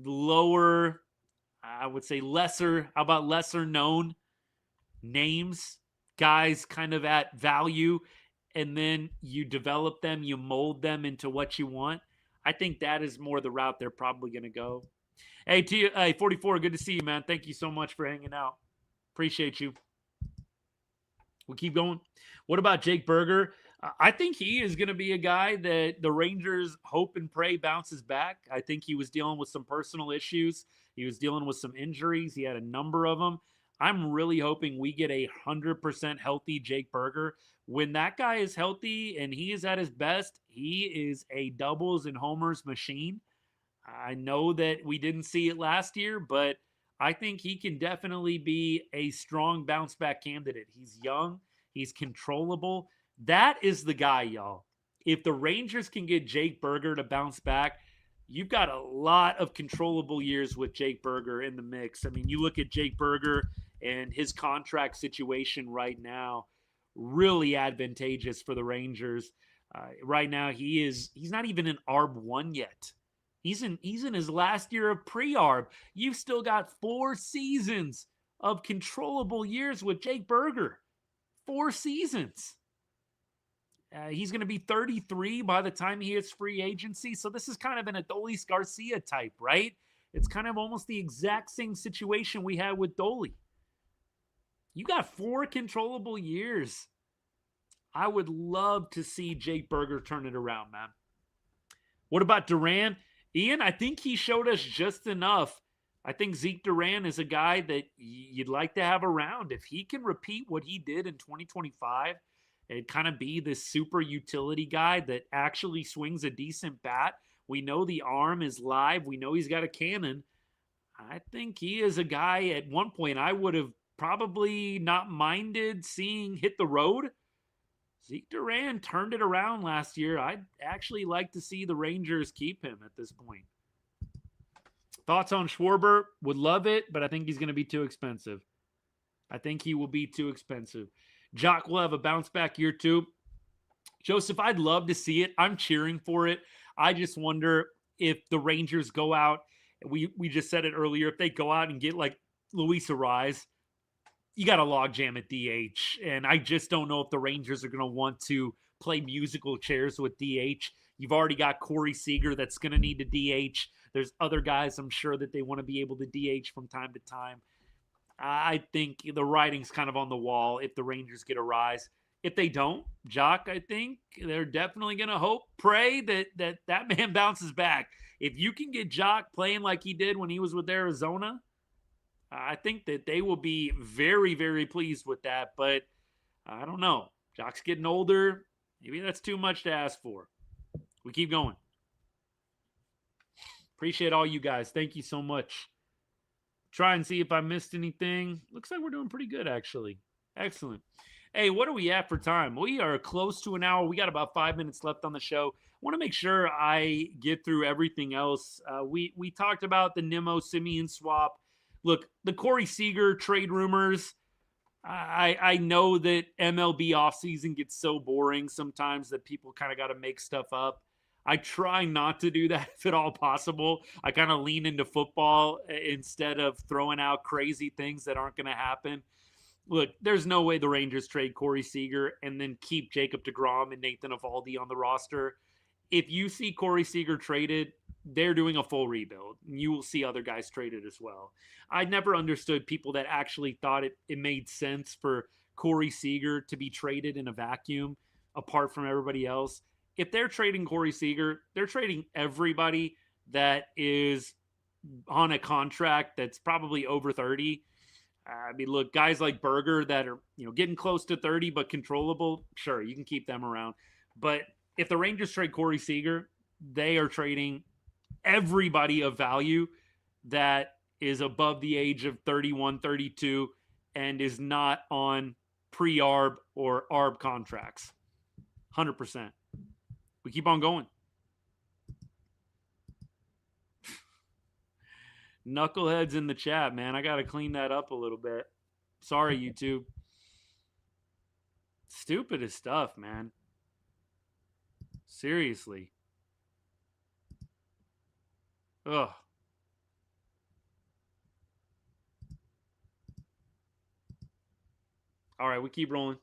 [SPEAKER 1] lower, I would say lesser known names, guys kind of at value, and then you develop them, you mold them into what you want. I think that is more the route they're probably going to go. Hey, 44, good to see you, man. Thank you so much for hanging out. Appreciate you. We'll keep going. What about Jake Berger? I think he is going to be a guy that the Rangers hope and pray bounces back. I think he was dealing with some personal issues. He was dealing with some injuries. He had a number of them. I'm really hoping we get 100% healthy Jake Berger. When that guy is healthy and he is at his best, he is a doubles and homers machine. I know that we didn't see it last year, but I think he can definitely be a strong bounce back candidate. He's young. He's controllable. That is the guy, y'all. If the Rangers can get Jake Berger to bounce back, you've got a lot of controllable years with Jake Berger in the mix. I mean, you look at Jake Berger and his contract situation right now, really advantageous for the Rangers. Right now, he's not even an ARB1 yet. He's in his last year of pre-ARB. You've still got 4 seasons of controllable years with Jake Berger. 4 seasons. He's going to be 33 by the time he hits free agency. So this is kind of an Adolis Garcia type, right? It's kind of almost the exact same situation we had with Dolly. You got 4 controllable years. I would love to see Jake Berger turn it around, man. What about Duran? Ian, I think he showed us just enough. I think Zeke Duran is a guy that you'd like to have around. If he can repeat what he did in 2025 and kind of be this super utility guy that actually swings a decent bat, we know the arm is live. We know he's got a cannon. I think he is a guy at one point I would have probably not minded seeing hit the road. Zeke Duran turned it around last year. I'd actually like to see the Rangers keep him at this point. Thoughts on Schwarber? Would love it, but I think he's going to be too expensive. I think he will be too expensive. Jock will have a bounce back year too. Joseph, I'd love to see it. I'm cheering for it. I just wonder if the Rangers go out, we just said it earlier, if they go out and get like Luis Arraez, you got a logjam at DH, and I just don't know if the Rangers are going to want to play musical chairs with DH. You've already got Corey Seager that's going to need to DH. There's other guys I'm sure that they want to be able to DH from time to time. I think the writing's kind of on the wall if the Rangers get Arraez. If they don't, Jock, I think they're definitely going to pray that man bounces back. If you can get Jock playing like he did when he was with Arizona, I think that they will be very, very pleased with that. But I don't know. Jock's getting older. Maybe that's too much to ask for. We keep going. Appreciate all you guys. Thank you so much. Try and see if I missed anything. Looks like we're doing pretty good, actually. Excellent. Hey, what are we at for time? We are close to an hour. We got about 5 minutes left on the show. I want to make sure I get through everything else. We talked about the Nimmo Semien swap. Look, the Corey Seager trade rumors. I know that MLB offseason gets so boring sometimes that people kind of got to make stuff up. I try not to do that if at all possible. I kind of lean into football instead of throwing out crazy things that aren't going to happen. Look, there's no way the Rangers trade Corey Seager and then keep Jacob deGrom and Nathan Eovaldi on the roster. If you see Corey Seager traded, they're doing a full rebuild. You will see other guys traded as well. I never understood people that actually thought it made sense for Corey Seager to be traded in a vacuum apart from everybody else. If they're trading Corey Seager, they're trading everybody that is on a contract that's probably over 30. I mean, look, guys like Berger that are, getting close to 30 but controllable, sure, you can keep them around. But if the Rangers trade Corey Seager, they are trading everybody of value that is above the age of 31, 32, and is not on pre-ARB or ARB contracts. 100%. We keep on going. Knuckleheads in the chat, man. I got to clean that up a little bit. Sorry, YouTube. Stupidest stuff, man. Seriously. Ugh. All right, we keep rolling.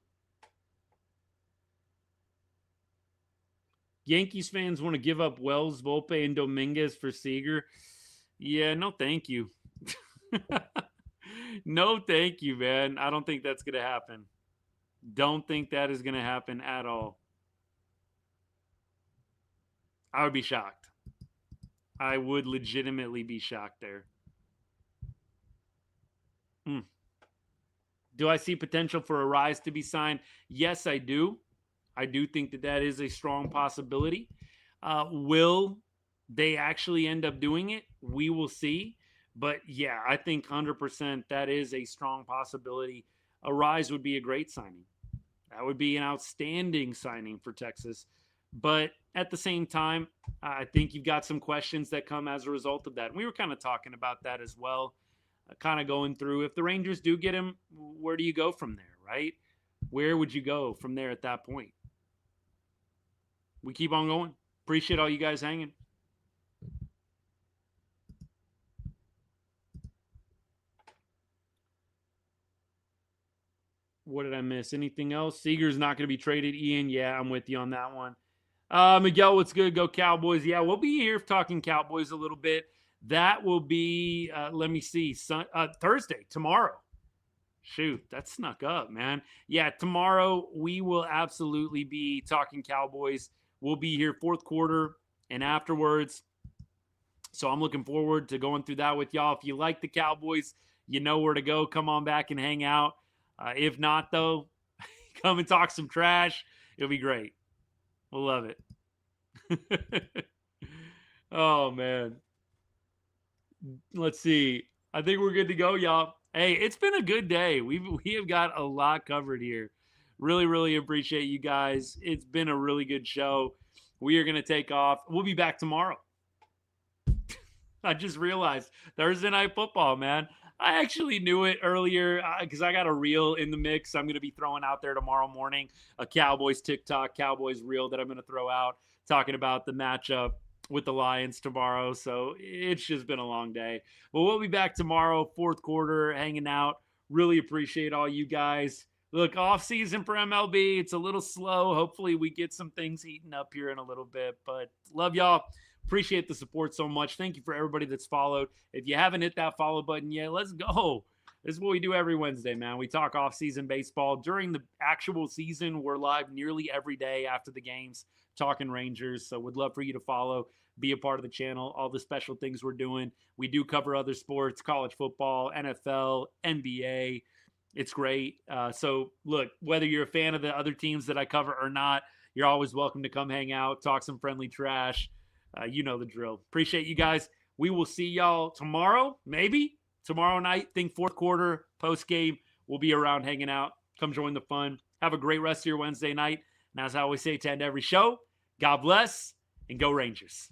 [SPEAKER 1] Yankees fans want to give up Wells, Volpe, and Dominguez for Seager. Yeah, no thank you. No thank you, man. I don't think that's going to happen. Don't think that is going to happen at all. I would be shocked. I would legitimately be shocked there. Do I see potential for a rise to be signed? Yes, I do. I do think that is a strong possibility. Will they actually end up doing it? We will see. But yeah, I think 100% that is a strong possibility. A rise would be a great signing. That would be an outstanding signing for Texas. But at the same time, I think you've got some questions that come as a result of that. And we were kind of talking about that as well, kind of going through if the Rangers do get him, where do you go from there, right? Where would you go from there at that point? We keep on going. Appreciate all you guys hanging. What did I miss? Anything else? Seager's not going to be traded. Ian, yeah, I'm with you on that one. Miguel, what's good? Go Cowboys. Yeah, we'll be here talking Cowboys a little bit. That will be, let me see, Thursday, tomorrow. Shoot, that snuck up, man. Yeah, tomorrow we will absolutely be talking Cowboys. We'll be here fourth quarter and afterwards. So I'm looking forward to going through that with y'all. If you like the Cowboys, you know where to go. Come on back and hang out. If not, though, come and talk some trash. It'll be great. We'll love it. Oh, man. Let's see. I think we're good to go, y'all. Hey, it's been a good day. We have got a lot covered here. Really, really appreciate you guys. It's been a really good show. We are going to take off. We'll be back tomorrow. I just realized Thursday Night Football, man. I actually knew it earlier because I got a reel in the mix. I'm going to be throwing out there tomorrow morning, a Cowboys TikTok, Cowboys reel that I'm going to throw out talking about the matchup with the Lions tomorrow. So it's just been a long day. But we'll be back tomorrow, fourth quarter, hanging out. Really appreciate all you guys. Look, off season for MLB. It's a little slow. Hopefully we get some things heating up here in a little bit. But love y'all. Appreciate the support so much. Thank you for everybody that's followed. If you haven't hit that follow button yet, let's go. This is what we do every Wednesday, man. We talk off-season baseball. During the actual season, we're live nearly every day after the games, talking Rangers. So would love for you to follow, be a part of the channel, all the special things we're doing. We do cover other sports, college football, NFL, NBA. It's great. So look, whether you're a fan of the other teams that I cover or not, you're always welcome to come hang out, talk some friendly trash. You know the drill. Appreciate you guys. We will see y'all tomorrow, maybe tomorrow night. Think fourth quarter, post game. We'll be around hanging out. Come join the fun. Have a great rest of your Wednesday night. And as I always say to end every show, God bless and go Rangers.